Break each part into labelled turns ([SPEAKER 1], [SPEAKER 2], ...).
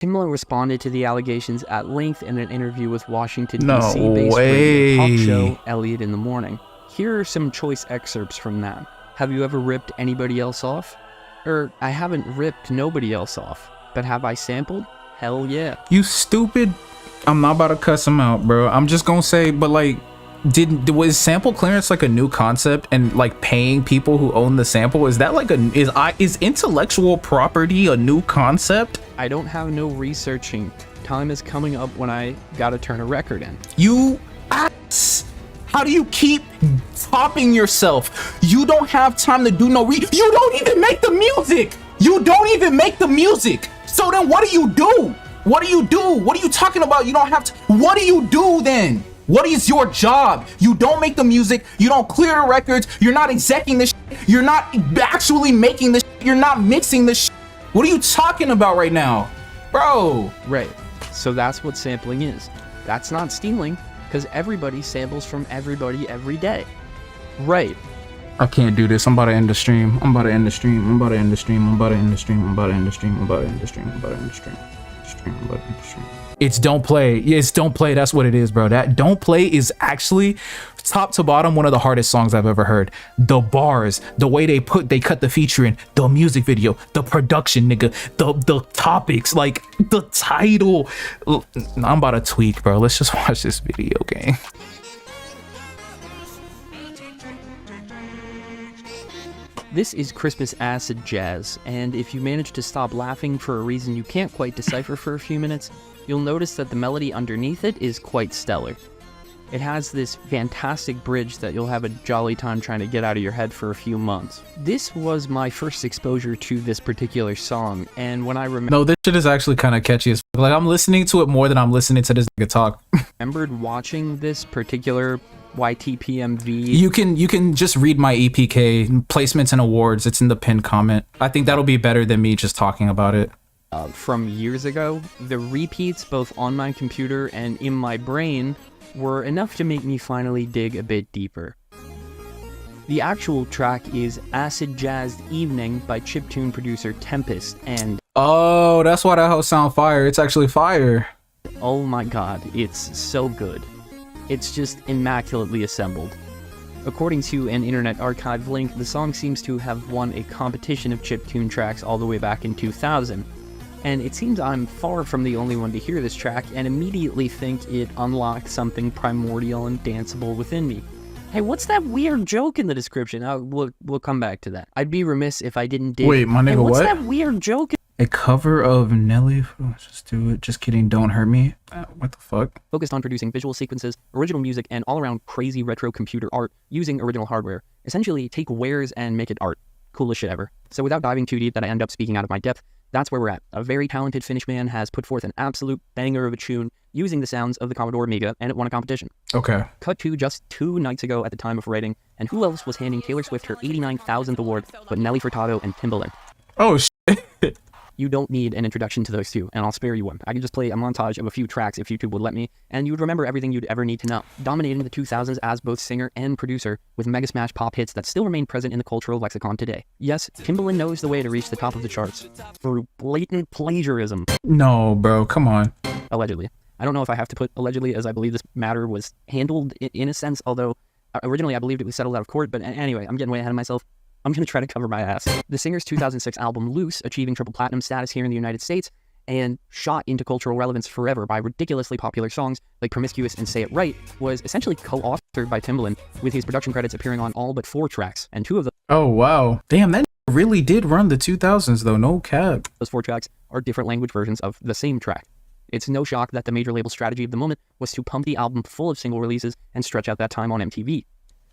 [SPEAKER 1] Timbaland responded to the allegations at length in an interview with Washington,
[SPEAKER 2] No
[SPEAKER 1] D.C.-based
[SPEAKER 2] way.
[SPEAKER 1] radio talk show Elliot in the Morning. Here are some choice excerpts from that. Have you ever ripped anybody else off? I haven't ripped nobody else off, but have I sampled? Hell yeah.
[SPEAKER 2] You stupid. I'm not about to cuss him out, bro. I'm just gonna say, but like, was sample clearance like a new concept, and like paying people who own the sample, is that like is intellectual property a new concept?
[SPEAKER 1] I don't have no researching. Time is coming up when I gotta turn a record in.
[SPEAKER 2] You ass! How do you keep topping yourself? You don't have time to do you don't even make the music! You don't even make the music! So then what do you do? What do you do? What are you talking about? You don't have to. What do you do then? What is your job? You don't make the music. You don't clear the records. You're not executing the shit. You're not actually making the shit. You're not mixing the shit. What are you talking about right now? Bro.
[SPEAKER 1] Right. So that's what sampling is. That's not stealing, because everybody samples from everybody every day. Right.
[SPEAKER 2] I can't do this. I'm about to end the stream. I'm about to end the stream. I'm about to end the stream. I'm about to end the stream. I'm about to end the stream. I'm about to end the stream. I'm about to end the stream. It's don't play. It's don't play. That's what it is, bro. That don't play is actually top to bottom one of the hardest songs I've ever heard. The bars, the way they cut the feature in, the music video, the production, nigga, the topics, like the title. I'm about to tweak, bro. Let's just watch this video game.
[SPEAKER 1] This is Christmas acid jazz, and if you manage to stop laughing for a reason you can't quite decipher for a few minutes, you'll notice that the melody underneath it is quite stellar. It has this fantastic bridge that you'll have a jolly time trying to get out of your head for a few months. This was my first exposure to this particular song, and when I
[SPEAKER 2] No, this shit is actually kind of catchy as fuck. Like, I'm listening to it more than I'm listening to this nigga talk.
[SPEAKER 1] remembered watching this particular YTPMV.
[SPEAKER 2] You can just read my EPK placements and awards. It's in the pinned comment. I think that'll be better than me just talking about it.
[SPEAKER 1] From years ago, the repeats both on my computer and in my brain were enough to make me finally dig a bit deeper. The actual track is Acid Jazzed Evening by chiptune producer Tempest, and
[SPEAKER 2] oh, that's why that house sound fire. It's actually fire.
[SPEAKER 1] Oh my god, it's so good. It's just immaculately assembled. According to an Internet Archive link, the song seems to have won a competition of chiptune tracks all the way back in 2000. And it seems I'm far from the only one to hear this track and immediately think it unlocked something primordial and danceable within me. Hey, what's that weird joke in the description? We'll come back to that. I'd be remiss if I didn't dig.
[SPEAKER 2] Wait, my nigga,
[SPEAKER 1] hey, what's
[SPEAKER 2] what?
[SPEAKER 1] that weird joke?
[SPEAKER 2] A cover of Nelly. Let's just do it. Just kidding. Don't hurt me. What the fuck?
[SPEAKER 1] Focused on producing visual sequences, original music, and all-around crazy retro computer art using original hardware. Essentially, take wares and make it art. Coolest shit ever. So without diving too deep that I end up speaking out of my depth, that's where we're at. A very talented Finnish man has put forth an absolute banger of a tune using the sounds of the Commodore Amiga, and it won a competition.
[SPEAKER 2] Okay.
[SPEAKER 1] Cut to just 2 nights ago at the time of writing, and who else was handing Taylor Swift her 89,000th award but Nelly Furtado and Timbaland?
[SPEAKER 2] Oh, shit.
[SPEAKER 1] You don't need an introduction to those two, and I'll spare you one. I can just play a montage of a few tracks if YouTube would let me, and you would remember everything you'd ever need to know. Dominating the 2000s as both singer and producer, with mega smash pop hits that still remain present in the cultural lexicon today. Yes, Timbaland knows the way to reach the top of the charts through blatant plagiarism.
[SPEAKER 2] No, bro, come on.
[SPEAKER 1] Allegedly. I don't know if I have to put allegedly, as I believe this matter was handled in a sense, although originally I believed it was settled out of court, but anyway, I'm getting way ahead of myself. I'm going to try to cover my ass. The singer's 2006 album Loose, achieving triple platinum status here in the United States, and shot into cultural relevance forever by ridiculously popular songs like Promiscuous and Say It Right, was essentially co-authored by Timbaland, with his production credits appearing on all but 4 tracks, and 2 of them.
[SPEAKER 2] Oh, wow. Damn, that really did run the 2000s, though. No cap.
[SPEAKER 1] Those 4 tracks are different language versions of the same track. It's no shock that the major label strategy of the moment was to pump the album full of single releases and stretch out that time on MTV.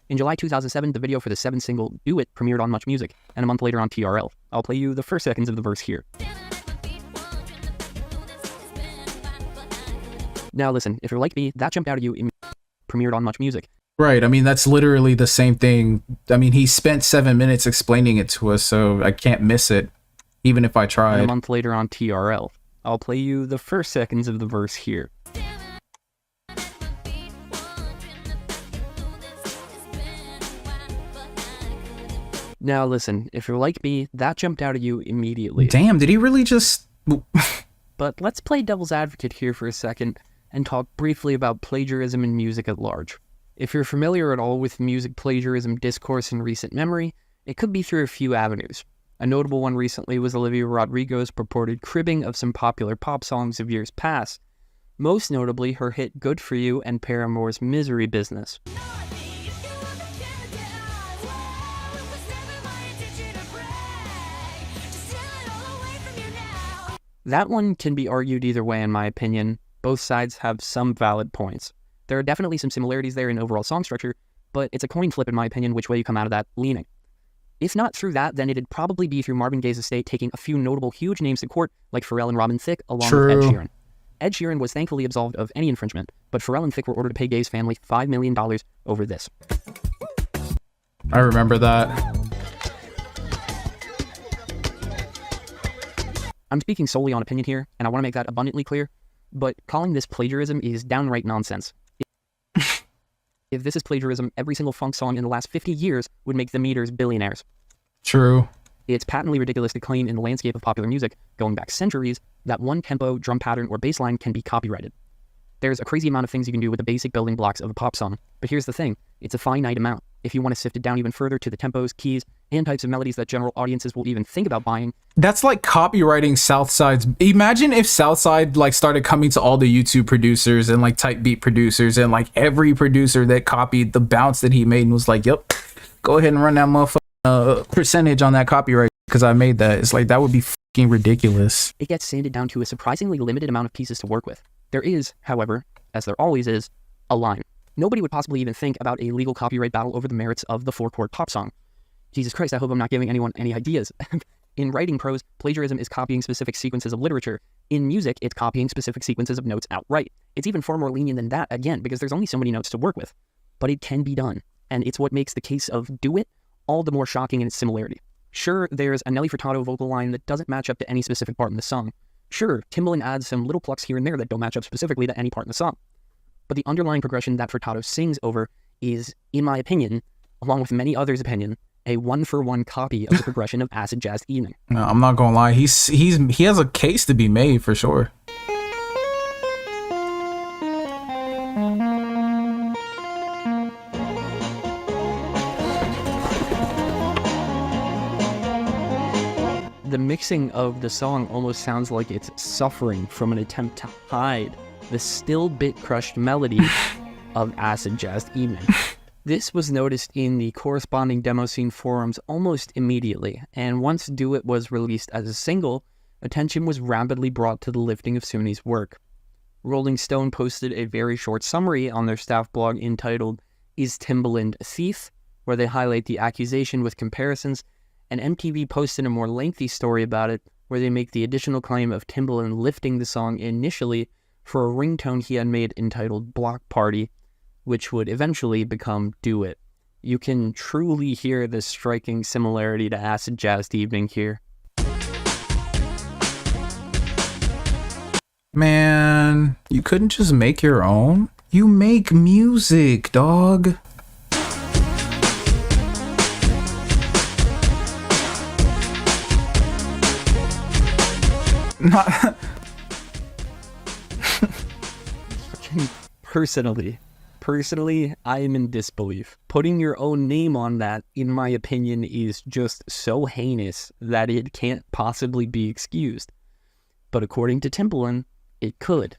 [SPEAKER 1] In July 2007, the video for the 7th single, Do It, premiered on Much Music, and a month later on TRL. I'll play you the first seconds of the verse here. Now listen, if you're like me, that jumped out at you immediately. Premiered on Much Music.
[SPEAKER 2] Right, I mean, that's literally the same thing. I mean, he spent 7 minutes explaining it to us, so I can't miss it, even if I tried.
[SPEAKER 1] And a month later on TRL. I'll play you the first seconds of the verse here. Now listen, if you're like me, that jumped out at you immediately.
[SPEAKER 2] Damn, did he really just...
[SPEAKER 1] but let's play devil's advocate here for a second and talk briefly about plagiarism in music at large. If you're familiar at all with music plagiarism discourse in recent memory, it could be through a few avenues. A notable one recently was Olivia Rodrigo's purported cribbing of some popular pop songs of years past, most notably her hit Good For You and Paramore's Misery Business. That one can be argued either way in my opinion. Both sides have some valid points. There are definitely some similarities there in overall song structure, but it's a coin flip in my opinion which way you come out of that leaning. If not through that, then it'd probably be through Marvin Gaye's estate taking a few notable huge names to court like Pharrell and Robin Thicke along with Ed Sheeran. Ed Sheeran was thankfully absolved of any infringement, but Pharrell and Thicke were ordered to pay Gaye's family $5 million over this.
[SPEAKER 2] I remember that.
[SPEAKER 1] I'm speaking solely on opinion here, and I want to make that abundantly clear, but calling this plagiarism is downright nonsense. If this is plagiarism, every single funk song in the last 50 years would make the Meters billionaires.
[SPEAKER 2] True.
[SPEAKER 1] It's patently ridiculous to claim in the landscape of popular music, going back centuries, that one tempo, drum pattern, or bass line can be copyrighted. There's a crazy amount of things you can do with the basic building blocks of a pop song, but here's the thing, it's a finite amount. If you want to sift it down even further to the tempos, keys, and types of melodies that general audiences will even think about buying.
[SPEAKER 2] That's like copywriting Southside's. Imagine if Southside like started coming to all the YouTube producers and like type beat producers and like every producer that copied the bounce that he made and was like, yep, go ahead and run that motherfucking percentage on that copyright because I made that. It's like, that would be fucking ridiculous.
[SPEAKER 1] It gets sanded down to a surprisingly limited amount of pieces to work with. There is, however, as there always is, a line. Nobody would possibly even think about a legal copyright battle over the merits of the four-chord pop song. Jesus Christ, I hope I'm not giving anyone any ideas. In writing prose, plagiarism is copying specific sequences of literature. In music, it's copying specific sequences of notes outright. It's even far more lenient than that, again, because there's only so many notes to work with. But it can be done, and it's what makes the case of Do It all the more shocking in its similarity. Sure, there's a Nelly Furtado vocal line that doesn't match up to any specific part in the song. Sure, Timbaland adds some little plucks here and there that don't match up specifically to any part in the song. But the underlying progression that Furtado sings over is, in my opinion, along with many others' opinion, a one-for-one copy of the progression of Acid Jazz Evening.
[SPEAKER 2] No, I'm not gonna lie. He has a case to be made for sure.
[SPEAKER 1] The mixing of the song almost sounds like it's suffering from an attempt to hide the still bit-crushed melody of Acid Jazz Evening. This was noticed in the corresponding demo scene forums almost immediately, and once Do It was released as a single, attention was rapidly brought to the lifting of Suni's work. Rolling Stone posted a very short summary on their staff blog entitled, Is Timbaland a Thief?, where they highlight the accusation with comparisons, and MTV posted a more lengthy story about it, where they make the additional claim of Timbaland lifting the song initially for a ringtone he had made entitled Block Party, which would eventually become Do It. You can truly hear the striking similarity to Acid Jazz Evening here.
[SPEAKER 2] Man, you couldn't just make your own? You make music, dog. Not
[SPEAKER 1] Personally, I am in disbelief. Putting your own name on that, in my opinion, is just so heinous that it can't possibly be excused. But according to Timbaland, it could.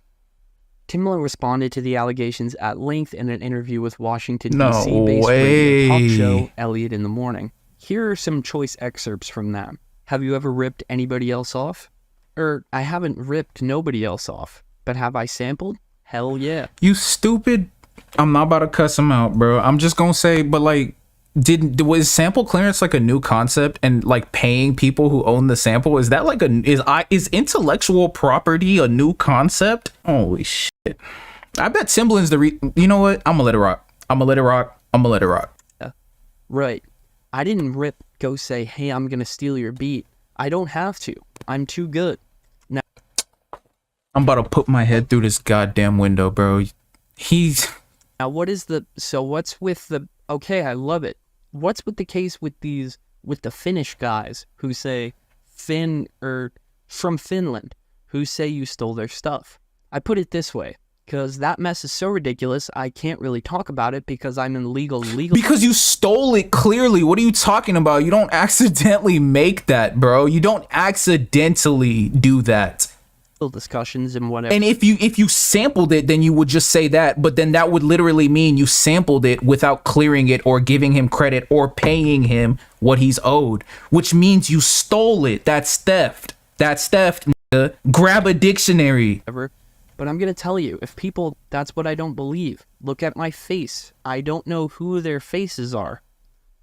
[SPEAKER 1] Timbaland responded to the allegations at length in an interview with Washington, D.C.-based radio talk show Elliot in the Morning. Here are some choice excerpts from that. Have you ever ripped anybody else off? I haven't ripped nobody else off, but have I sampled? Hell yeah.
[SPEAKER 2] You stupid. I'm not about to cuss him out, bro. I'm just gonna say, but like, was sample clearance like a new concept, and like paying people who own the sample, is that like is intellectual property a new concept? Holy shit. I bet Timbaland's you know what? I'm gonna let it rock.
[SPEAKER 1] Yeah. Right. I didn't go say, hey, I'm gonna steal your beat. I don't have to. I'm too good. Now
[SPEAKER 2] I'm about to put my head through this goddamn window, bro.
[SPEAKER 1] Now, what's with the, okay, I love it. What's with the case with with the Finnish guys who say from Finland? who say you stole their stuff. I put it this way, because that mess is so ridiculous, I can't really talk about it because I'm in legal.
[SPEAKER 2] Because you stole it, clearly. What are you talking about? You don't accidentally make that, bro. You don't accidentally do that.
[SPEAKER 1] Discussions and whatever.
[SPEAKER 2] And if you sampled it, then you would just say that, but then that would literally mean you sampled it without clearing it or giving him credit or paying him what he's owed, which means you stole it. That's theft. That's theft, nigga. Grab a dictionary.
[SPEAKER 1] But I'm gonna tell you, if people, that's what I don't believe. Look at my face. I don't know who their faces are.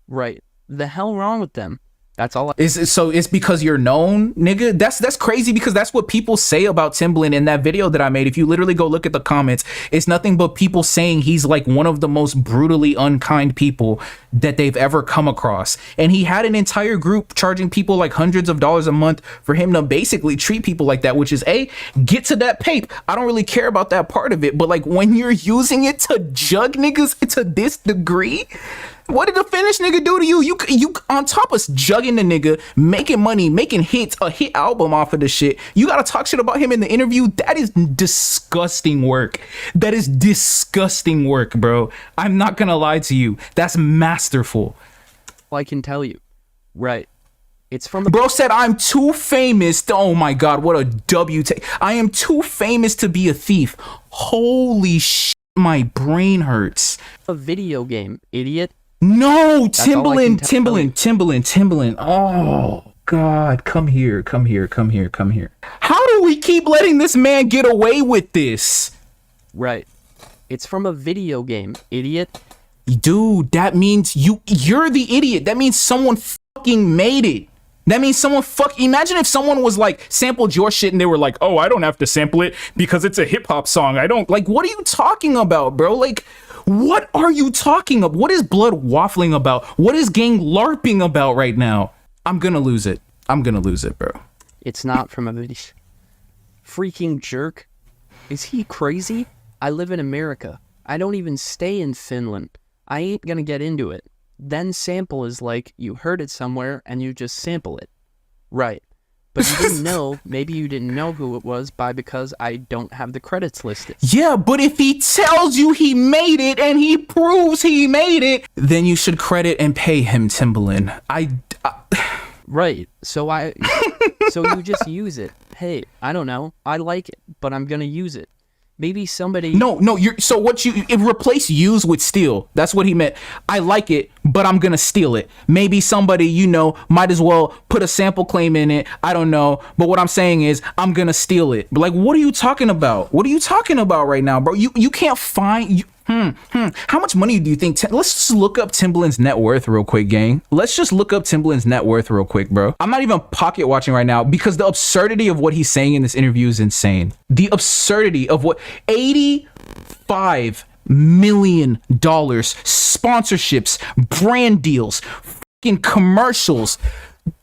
[SPEAKER 1] Right. The hell wrong with them? That's all.
[SPEAKER 2] So it's because you're known, nigga? That's crazy, because that's what people say about Timbaland in that video that I made. If you literally go look at the comments, it's nothing but people saying he's like one of the most brutally unkind people that they've ever come across. And he had an entire group charging people like hundreds of dollars a month for him to basically treat people like that, which is get to that pape. I don't really care about that part of it, but like when you're using it to jug niggas to this degree, what did the finished nigga do to you? You on top of jugging the nigga, making money, making hits, a hit album off of the shit. You gotta talk shit about him in the interview. That is disgusting work. That is disgusting work, bro. I'm not gonna lie to you. That's masterful.
[SPEAKER 1] I can tell you. Right. It's from the
[SPEAKER 2] bro said, I'm too famous to, oh my god, what a W take. I am too famous to be a thief. Holy shit, my brain hurts.
[SPEAKER 1] A video game, idiot.
[SPEAKER 2] No, Timbaland. Oh God, come here. How do we keep letting this man get away with this?
[SPEAKER 1] Right. It's from a video game, idiot.
[SPEAKER 2] Dude, that means you're the idiot. That means someone fucking made it. That means someone imagine if someone was like sampled your shit and they were like, oh, I don't have to sample it because it's a hip hop song. I don't like, what are you talking about, bro? Like, what are you talking about? What is Blood waffling about? What is Gang LARPing about right now? I'm gonna lose it. Bro.
[SPEAKER 1] It's not from a video. Freaking jerk. Is he crazy? I live in America. I don't even stay in Finland. I ain't gonna get into it. Then sample is like you heard it somewhere and you just sample it. Right. But you didn't know, maybe you didn't know who it was because I don't have the credits listed.
[SPEAKER 2] Yeah, but if he tells you he made it and he proves he made it, then you should credit and pay him, Timbaland.
[SPEAKER 1] Right. So you just use it. Hey, I don't know. I like it, but I'm gonna use it. Maybe somebody... No, replace use with steal. That's what he meant. I like it, but I'm gonna steal it. Maybe somebody, might as well put a sample claim in it. I don't know. But what I'm saying is, I'm gonna steal it. But like, what are you talking about? What are you talking about right now, bro? You can't find... How much money do you think? Let's just look up Timbaland's net worth real quick, gang. Let's just look up Timbaland's net worth real quick, bro. I'm not even pocket watching right now because the absurdity of what he's saying in this interview is insane. The absurdity of what $85 million sponsorships, brand deals, fucking commercials,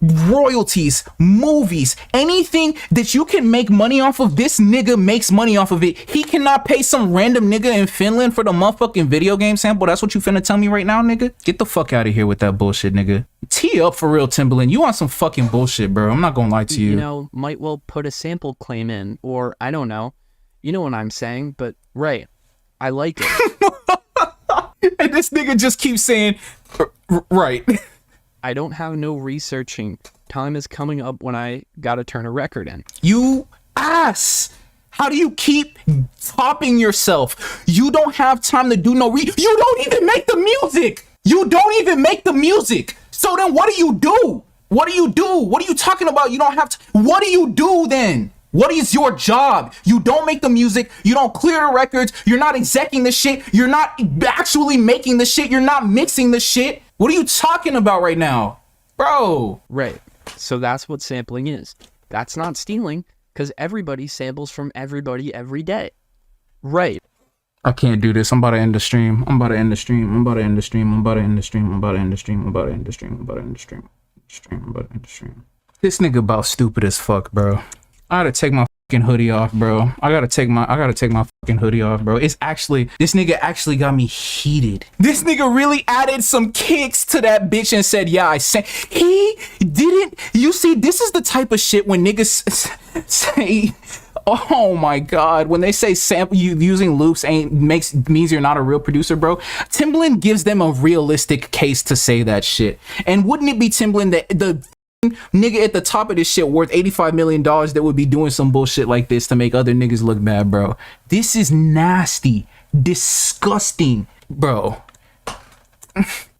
[SPEAKER 1] royalties, movies, anything that you can make money off of, this nigga makes money off of it. He cannot pay some random nigga in Finland for the motherfucking video game sample. That's what you finna tell me right now, nigga? Get the fuck out of here with that bullshit, nigga. Tee up for real, Timbaland. You on some fucking bullshit, bro. I'm not gonna lie to you. Might well put a sample claim in, or I don't know. You know what I'm saying, but right. I like it.
[SPEAKER 2] And this nigga just keeps saying, right.
[SPEAKER 1] I don't have no researching. Time is coming up when I gotta turn a record in.
[SPEAKER 2] You ass! How do you keep topping yourself? You don't have time to do no You don't even make the music! You don't even make the music! So then what do you do? What do you do? What are you talking about? You don't have to... What do you do then? What is your job? You don't make the music. You don't clear the records. You're not execing the shit. You're not actually making the shit. You're not mixing the shit. What are you talking about right now? Bro.
[SPEAKER 1] Right. So that's what sampling is. That's not stealing, because everybody samples from everybody every day. Right.
[SPEAKER 2] I can't do this. I'm about to end the stream. This nigga about stupid as fuck, bro. I had to take my fucking hoodie off, bro. I gotta take my fucking hoodie off, bro. It's actually, this nigga actually got me heated. This nigga really added some kicks to that bitch and said, yeah, I said, he didn't, you see, this is the type of shit when niggas say, oh my god, when they say sample you using loops means you're not a real producer, bro. Timbaland gives them a realistic case to say that shit. And wouldn't it be Timbaland that the nigga at the top of this shit worth $85 million that would be doing some bullshit like this to make other niggas look bad, bro? This is nasty, disgusting, bro.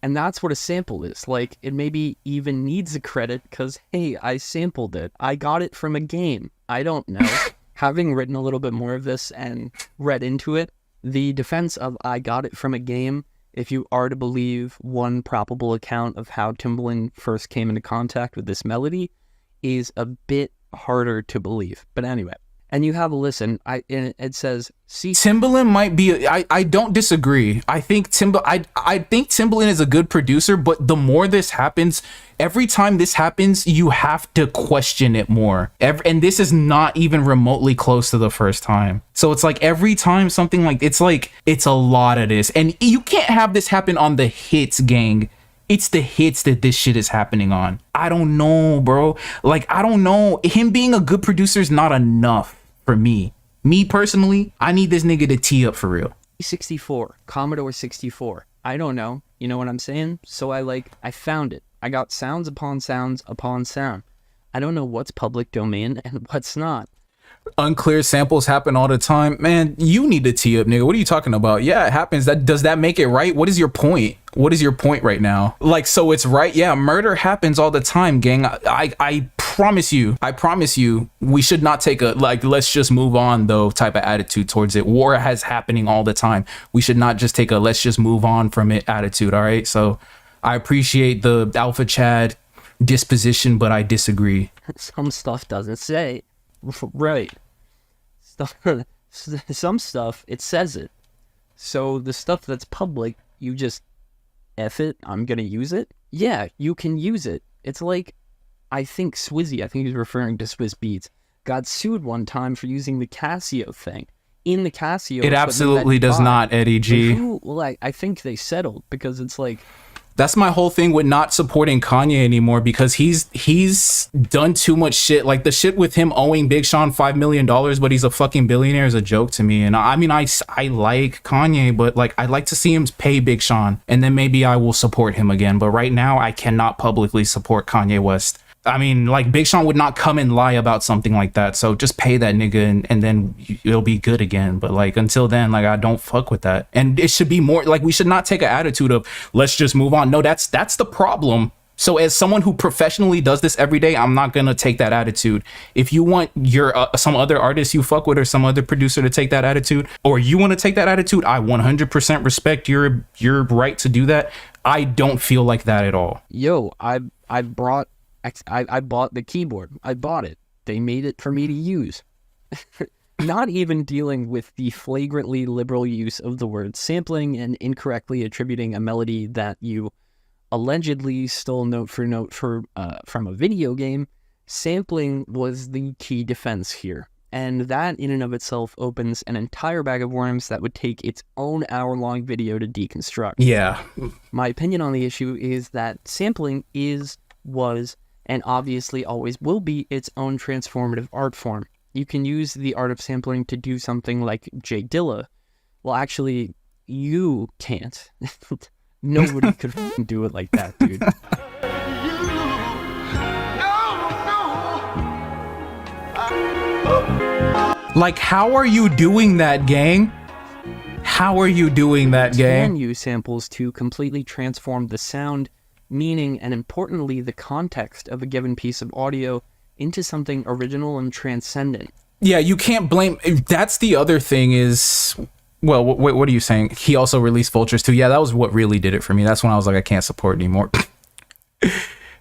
[SPEAKER 1] And that's what a sample is. Like, it maybe even needs a credit because, hey, I sampled it. I got it from a game. I don't know. Having written a little bit more of this and read into it, the defense of I got it from a game, if you are to believe one probable account of how Timbaland first came into contact with this melody, is a bit harder to believe. But anyway, and you have a listen. It says, "See,
[SPEAKER 2] Timbaland might be." I don't disagree. I think Timbaland is a good producer, but the more this happens, every time this happens, you have to question it more. And this is not even remotely close to the first time. So it's like every time something like it's a lot of this, and you can't have this happen on the hits, gang. It's the hits that this shit is happening on. I don't know, bro. Like, I don't know. Him being a good producer is not enough for me. Me personally, I need this nigga to tee up for real.
[SPEAKER 1] 64, Commodore 64. I don't know. You know what I'm saying? So I found it. I got sounds upon sounds upon sound. I don't know what's public domain and what's not.
[SPEAKER 2] Unclear samples happen all the time. Man, you need to tee up, nigga. What are you talking about? Yeah, it happens. Does that make it right? What is your point? What is your point right now? Like, so it's right. Yeah, murder happens all the time, gang. I promise you, we should not take a, like, let's just move on though type of attitude towards it. War has happening all the time. We should not just take a let's just move on from it attitude. All right. So I appreciate the Alpha Chad disposition, but I disagree.
[SPEAKER 1] Some stuff doesn't say. Right. Some stuff, it says it. So the stuff that's public, you just F it, I'm gonna use it. Yeah, you can use it. It's like, I think Swizzy, I think he's referring to Swizz Beatz, got sued one time for using the Casio thing. In the Casio.
[SPEAKER 2] It absolutely does not, Eddie G.
[SPEAKER 1] I think they settled because it's like,
[SPEAKER 2] that's my whole thing with not supporting Kanye anymore, because he's done too much shit. Like the shit with him owing Big Sean $5 million, but he's a fucking billionaire, is a joke to me. And I mean, I like Kanye, but like I'd like to see him pay Big Sean, and then maybe I will support him again. But right now, I cannot publicly support Kanye West. I mean, like, Big Sean would not come and lie about something like that. So just pay that nigga and then it'll be good again. But like, until then, like, I don't fuck with that. And it should be more like, we should not take an attitude of let's just move on. No, that's the problem. So as someone who professionally does this every day, I'm not going to take that attitude. If you want your some other artist you fuck with or some other producer to take that attitude, or you want to take that attitude, I 100% respect your right to do that. I don't feel like that at all.
[SPEAKER 1] Yo, I bought the keyboard. I bought it. They made it for me to use. Not even dealing with the flagrantly liberal use of the word sampling and incorrectly attributing a melody that you allegedly stole note for note from a video game. Sampling was the key defense here. And that in and of itself opens an entire bag of worms that would take its own hour-long video to deconstruct.
[SPEAKER 2] Yeah.
[SPEAKER 1] My opinion on the issue is that sampling was, and obviously always will be, its own transformative art form. You can use the art of sampling to do something like Jay Dilla. Well, actually, you can't. Nobody could do it like that, dude.
[SPEAKER 2] Like, how are you doing that, gang? How are you doing that, gang?
[SPEAKER 1] You can use samples to completely transform the sound, meaning, and importantly, the context of a given piece of audio into something original and transcendent.
[SPEAKER 2] Yeah, you can't blame. That's the other thing is, well, what are you saying? He also released Vultures too. Yeah, that was what really did it for me. That's when I was like, I can't support anymore.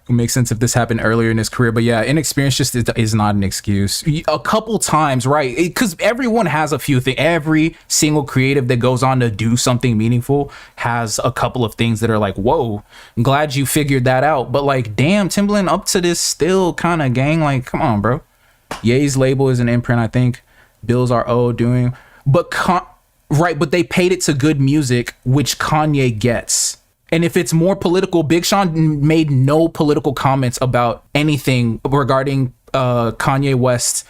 [SPEAKER 2] It makes sense if this happened earlier in his career, but yeah, inexperience just is not an excuse. A couple times, right? Because everyone has a few things. Every single creative that goes on to do something meaningful has a couple of things that are like, whoa, I'm glad you figured that out. But like, damn, Timbaland up to this still kind of, gang. Like, come on, bro. Ye's label is an imprint, I think. Bills are owed doing, but right, but they paid it to Good Music, which Kanye gets. And if it's more political, Big Sean made no political comments about anything regarding Kanye West's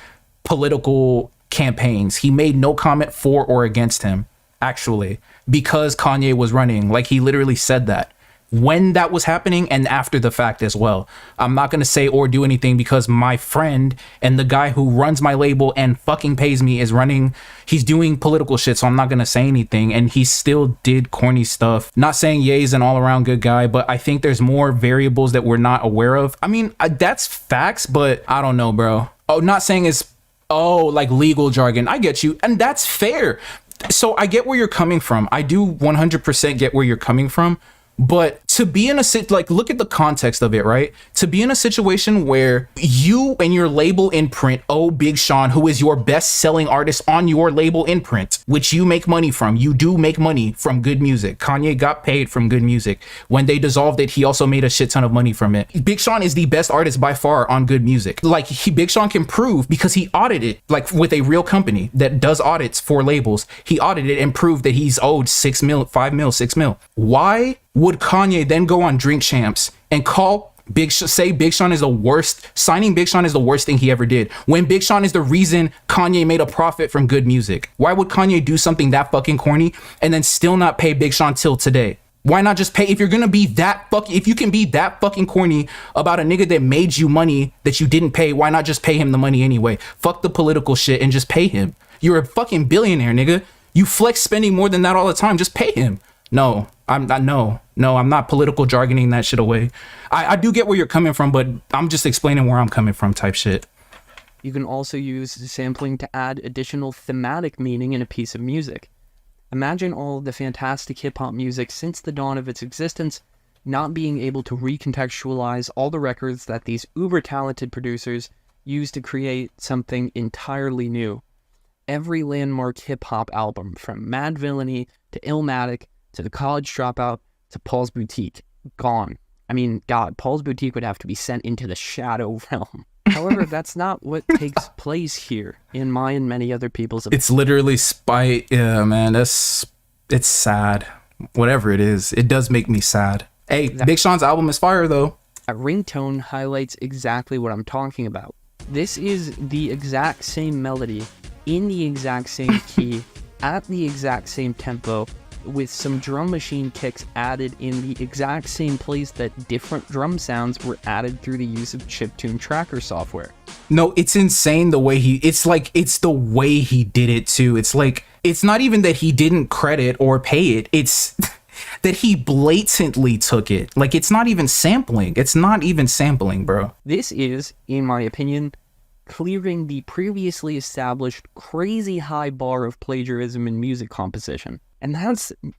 [SPEAKER 2] political campaigns. He made no comment for or against him, actually, because Kanye was running. Like, he literally said that when that was happening and after the fact as well. I'm not going to say or do anything because my friend and the guy who runs my label and fucking pays me is running. He's doing political shit, so I'm not going to say anything. And he still did corny stuff. Not saying Ye's an all around good guy, but I think there's more variables that we're not aware of. I mean, that's facts, but I don't know, bro. Oh, not saying it's, like legal jargon. I get you. And that's fair. So I get where you're coming from. I do 100% get where you're coming from. But to be in a like, look at the context of it, right? To be in a situation where you and your label imprint owe Big Sean, who is your best selling artist on your label imprint, which you make money from. You do make money from Good Music. Kanye got paid from Good Music. When they dissolved it, he also made a shit ton of money from it. Big Sean is the best artist by far on Good Music. Like, Big Sean can prove, because he audited, like with a real company that does audits for labels. He audited and proved that he's owed 6 mil, 5 mil, 6 mil. Why would Kanye then go on Drink Champs and call say Big Sean is the worst? Signing Big Sean is the worst thing he ever did, when Big Sean is the reason Kanye made a profit from Good Music. Why would Kanye do something that fucking corny and then still not pay Big Sean till today? Why not just pay? If you're gonna be that if you can be that fucking corny about a nigga that made you money that you didn't pay, why not just pay him the money anyway? Fuck the political shit and just pay him. You're a fucking billionaire, nigga. You flex spending more than that all the time. Just pay him. No, I'm not political jargoning that shit away. I do get where you're coming from, but I'm just explaining where I'm coming from type shit.
[SPEAKER 1] You can also use sampling to add additional thematic meaning in a piece of music. Imagine all of the fantastic hip-hop music since the dawn of its existence not being able to recontextualize all the records that these uber-talented producers used to create something entirely new. Every landmark hip-hop album, from Mad Villainy to Illmatic to The College Dropout to Paul's Boutique, gone. I mean, God, Paul's Boutique would have to be sent into the shadow realm. However, that's not what takes place here, in my and many other people's opinion.
[SPEAKER 2] It's literally spite. Yeah, man, it's sad. Whatever it is, it does make me sad. Hey, Big Sean's album is fire, though.
[SPEAKER 1] A ringtone highlights exactly what I'm talking about. This is the exact same melody, in the exact same key, at the exact same tempo, with some drum machine kicks added in the exact same place that different drum sounds were added through the use of chiptune tracker software.
[SPEAKER 2] No, it's insane the way it's the way he did it too. It's like, it's not even that he didn't credit or pay it. It's that he blatantly took it. Like, it's not even sampling. It's not even sampling, bro.
[SPEAKER 1] This is, in my opinion, clearing the previously established crazy high bar of plagiarism in music composition. And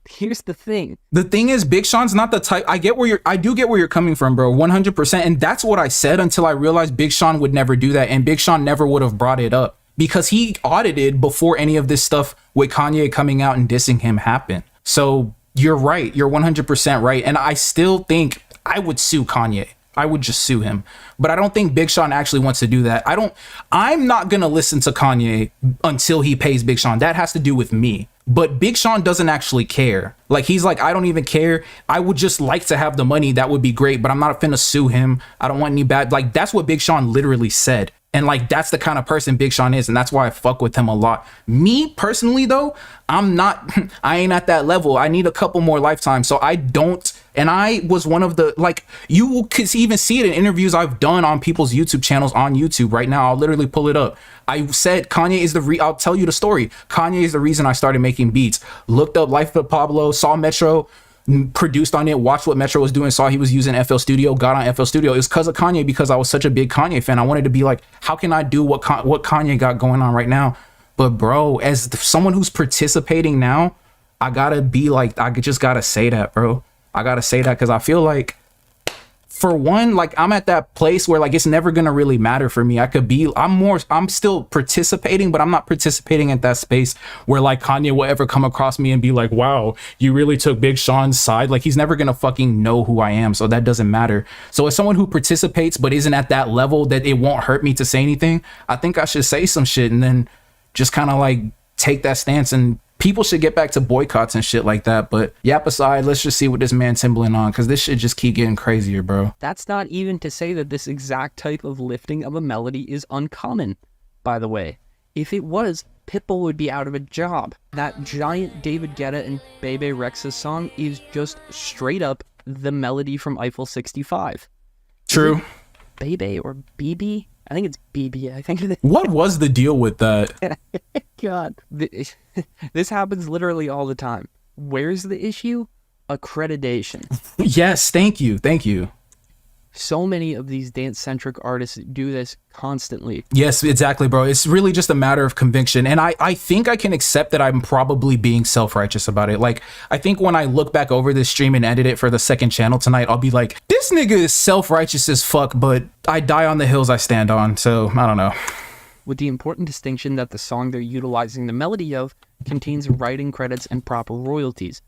[SPEAKER 1] here's the thing. The thing
[SPEAKER 2] is, Big Sean's not the type. I do get where you're coming from, bro, 100%. And that's what I said until I realized Big Sean would never do that. And Big Sean never would have brought it up because he audited before any of this stuff with Kanye coming out and dissing him happened. So you're right. You're 100% right. And I still think I would sue Kanye. I would just sue him. But I don't think Big Sean actually wants to do that. I'm not going to listen to Kanye until he pays Big Sean. That has to do with me. But Big Sean doesn't actually care. Like, he's like, I don't even care. I would just like to have the money. That would be great. But I'm not finna sue him. I don't want any bad. Like, that's what Big Sean literally said. And like, that's the kind of person Big Sean is. And that's why I fuck with him a lot. Me personally, though, I ain't at that level. I need a couple more lifetimes. So I don't. And I was one of the, like, you could even see it in interviews I've done on people's YouTube channels on YouTube right now. I'll literally pull it up. I said Kanye is I'll tell you the story. Kanye is the reason I started making beats. Looked up Life of Pablo, saw Metro, produced on it, watched what Metro was doing, saw he was using FL Studio, got on FL Studio. It was because of Kanye, because I was such a big Kanye fan. I wanted to be like, how can I do what Kanye got going on right now? But bro, as someone who's participating now, I gotta be like, I just gotta say that, bro. I gotta say that because I feel like for one, like I'm at that place where like it's never gonna really matter for me. I'm still participating, but I'm not participating at that space where like Kanye will ever come across me and be like, wow, you really took Big Sean's side. Like he's never gonna fucking know who I am, so that doesn't matter. So as someone who participates but isn't at that level that it won't hurt me to say anything, I think I should say some shit and then just kind of like take that stance, and people should get back to boycotts and shit like that. But yap aside, let's just see what this man Timbaland on, because this shit just keep getting crazier, bro.
[SPEAKER 1] That's not even to say that this exact type of lifting of a melody is uncommon, by the way. If it was, Pitbull would be out of a job. That giant David Guetta and Bebe Rexha song is just straight up the melody from Eiffel 65.
[SPEAKER 2] True.
[SPEAKER 1] Bebe or BB? I think it's BB. I think.
[SPEAKER 2] What was the deal with that?
[SPEAKER 1] God, this happens literally all the time. Where's the issue? Accreditation.
[SPEAKER 2] Yes, thank you.
[SPEAKER 1] So many of these dance-centric artists do this constantly.
[SPEAKER 2] Yes, exactly, bro. It's really just a matter of conviction. And I think I can accept that I'm probably being self-righteous about it. Like, I think when I look back over this stream and edit it for the second channel tonight, I'll be like, this nigga is self-righteous as fuck, but I die on the hills I stand on. So, I don't know.
[SPEAKER 1] With the important distinction that the song they're utilizing the melody of contains writing credits and proper royalties.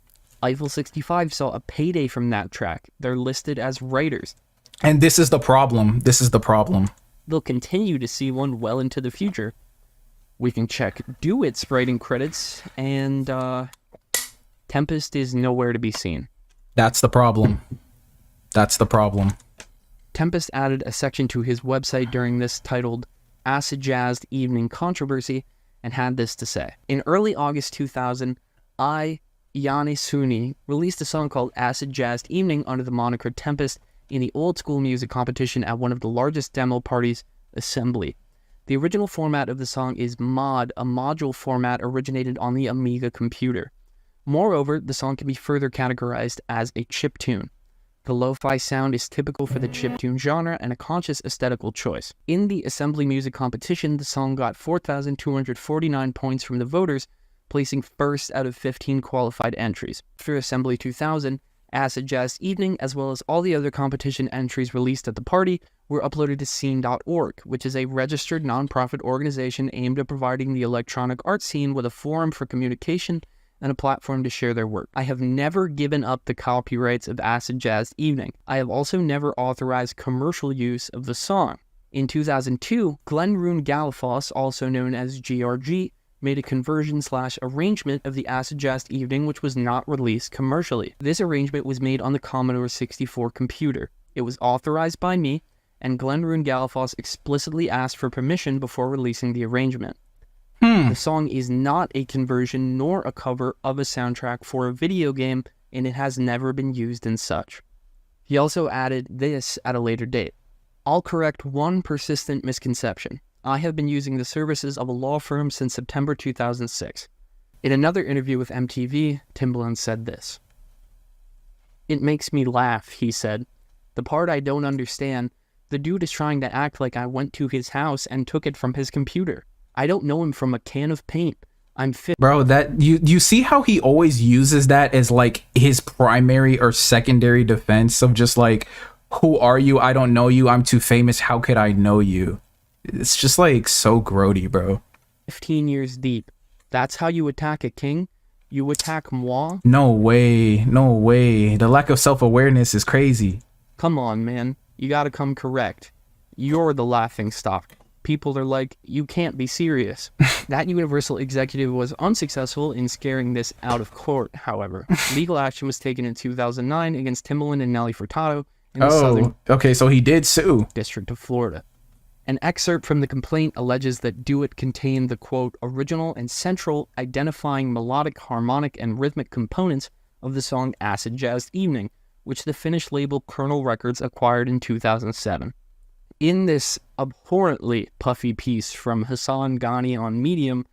[SPEAKER 1] Eiffel 65 saw a payday from that track. They're listed as writers.
[SPEAKER 2] And this is the problem.
[SPEAKER 1] They'll continue to see one well into the future. We can check Do It's writing credits, and Tempest is nowhere to be seen.
[SPEAKER 2] That's the problem.
[SPEAKER 1] Tempest added a section to his website during this titled Acid Jazzed Evening Controversy and had this to say. In early August 2000, Yanni Suni released a song called Acid Jazzed Evening under the moniker Tempest in the old school music competition at one of the largest demo parties, Assembly. The original format of the song is Mod, a module format originated on the Amiga computer. Moreover, the song can be further categorized as a chiptune. The lo-fi sound is typical for the chiptune genre and a conscious aesthetical choice. In the Assembly music competition, the song got 4,249 points from the voters, placing first out of 15 qualified entries. For Assembly 2000, Acid Jazz Evening, as well as all the other competition entries released at the party, were uploaded to scene.org, which is a registered nonprofit organization aimed at providing the electronic art scene with a forum for communication and a platform to share their work. I have never given up the copyrights of Acid Jazz Evening. I have also never authorized commercial use of the song. In 2002, Glenn Rune Galafoss, also known as GRG, made a conversion/arrangement of the Acid Jazz Evening which was not released commercially. This arrangement was made on the Commodore 64 computer. It was authorized by me, and Glenn Rune Galafoss explicitly asked for permission before releasing the arrangement. The song is not a conversion nor a cover of a soundtrack for a video game, and it has never been used in such. He also added this at a later date. I'll correct one persistent misconception. I have been using the services of a law firm since September 2006. In another interview with MTV, Timbaland said this. It makes me laugh, he said. The part I don't understand, the dude is trying to act like I went to his house and took it from his computer. I don't know him from a can of paint. I'm fit.
[SPEAKER 2] Bro, that you see how he always uses that as like his primary or secondary defense of just like, who are you? I don't know you. I'm too famous. How could I know you? It's just like so grody, bro.
[SPEAKER 1] 15 years deep. That's how you attack a king? You attack moi?
[SPEAKER 2] No way. The lack of self-awareness is crazy.
[SPEAKER 1] Come on, man. You gotta come correct. You're the laughing stock. People are like, you can't be serious. That Universal executive was unsuccessful in scaring this out of court, however. Legal action was taken in 2009 against Timbaland and Nelly Furtado in the Southern
[SPEAKER 2] okay, so he did sue.
[SPEAKER 1] District of Florida. An excerpt from the complaint alleges that Do It contained the, quote, original and central identifying melodic, harmonic, and rhythmic components of the song Acid Jazz Evening, which the Finnish label Kernel Records acquired in 2007. In this abhorrently puffy piece from Hassan Ghani on Medium,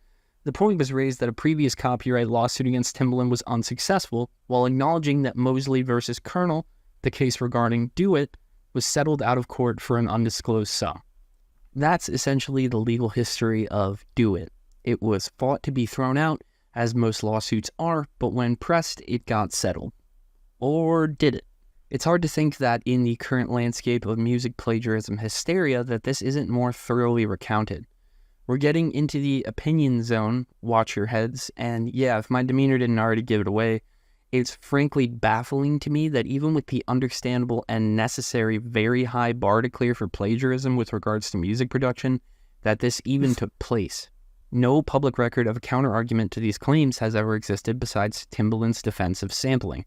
[SPEAKER 1] the point was raised that a previous copyright lawsuit against Timbaland was unsuccessful, while acknowledging that Mosley versus Kernel, the case regarding Do It, was settled out of court for an undisclosed sum. That's essentially the legal history of Do It. It was fought to be thrown out, as most lawsuits are, but when pressed, it got settled. Or did it? It's hard to think that in the current landscape of music plagiarism hysteria that this isn't more thoroughly recounted. We're getting into the opinion zone, watch your heads, and yeah, if my demeanor didn't already give it away, it's frankly baffling to me that even with the understandable and necessary very high bar to clear for plagiarism with regards to music production, that this even took place. No public record of a counter-argument to these claims has ever existed besides Timbaland's defense of sampling.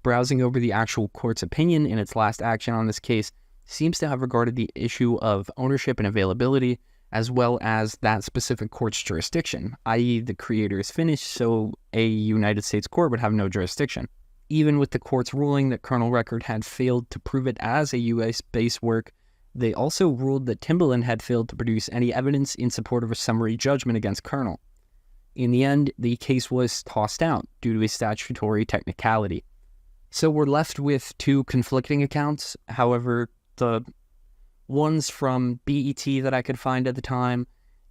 [SPEAKER 1] Browsing over the actual court's opinion in its last action on this case seems to have regarded the issue of ownership and availability as well as that specific court's jurisdiction, i.e. the creator is finished, so a United States court would have no jurisdiction. Even with the court's ruling that Colonel Record had failed to prove it as a US-based work, they also ruled that Timbaland had failed to produce any evidence in support of a summary judgment against Colonel. In the end, the case was tossed out due to a statutory technicality. So we're left with two conflicting accounts. However, the ones from BET that I could find at the time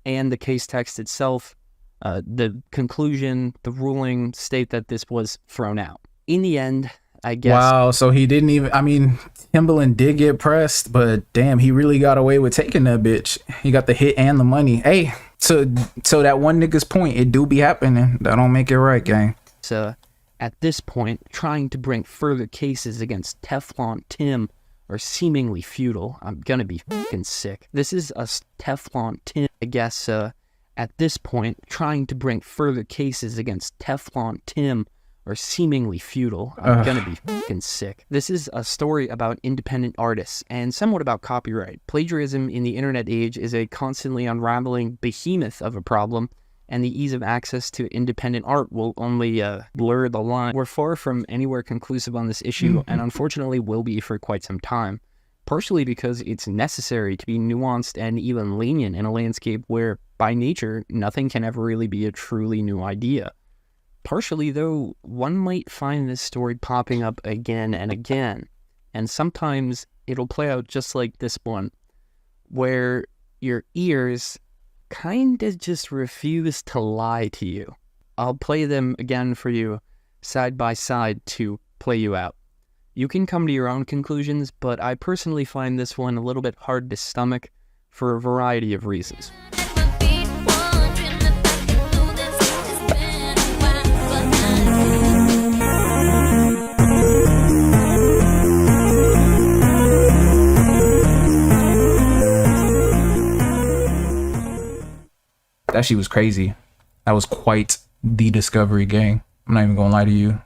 [SPEAKER 1] and the case text itself, the conclusion, the ruling state that this was thrown out. In the end, I guess...
[SPEAKER 2] Wow, so he didn't even... I mean, Timbaland did get pressed, but damn, he really got away with taking that bitch. He got the hit and the money. Hey, so that one nigga's point, it do be happening. That don't make it right, gang.
[SPEAKER 1] So, at this point, trying to bring further cases against Teflon Tim are seemingly futile. I'm gonna be fucking sick. This is a Teflon Tim. I guess, at this point, trying to bring further cases against Teflon Tim are seemingly futile. I'm gonna be fucking sick. This is a story about independent artists and somewhat about copyright. Plagiarism in the internet age is a constantly unraveling behemoth of a problem, and the ease of access to independent art will only blur the line. We're far from anywhere conclusive on this issue, and unfortunately will be for quite some time, partially because it's necessary to be nuanced and even lenient in a landscape where, by nature, nothing can ever really be a truly new idea. Partially, though, one might find this story popping up again and again, and sometimes it'll play out just like this one, where your ears kinda just refuse to lie to you. I'll play them again for you, side by side, to play you out. You can come to your own conclusions, but I personally find this one a little bit hard to stomach for a variety of reasons.
[SPEAKER 2] That shit was crazy. That was quite the discovery, gang. I'm not even gonna lie to you.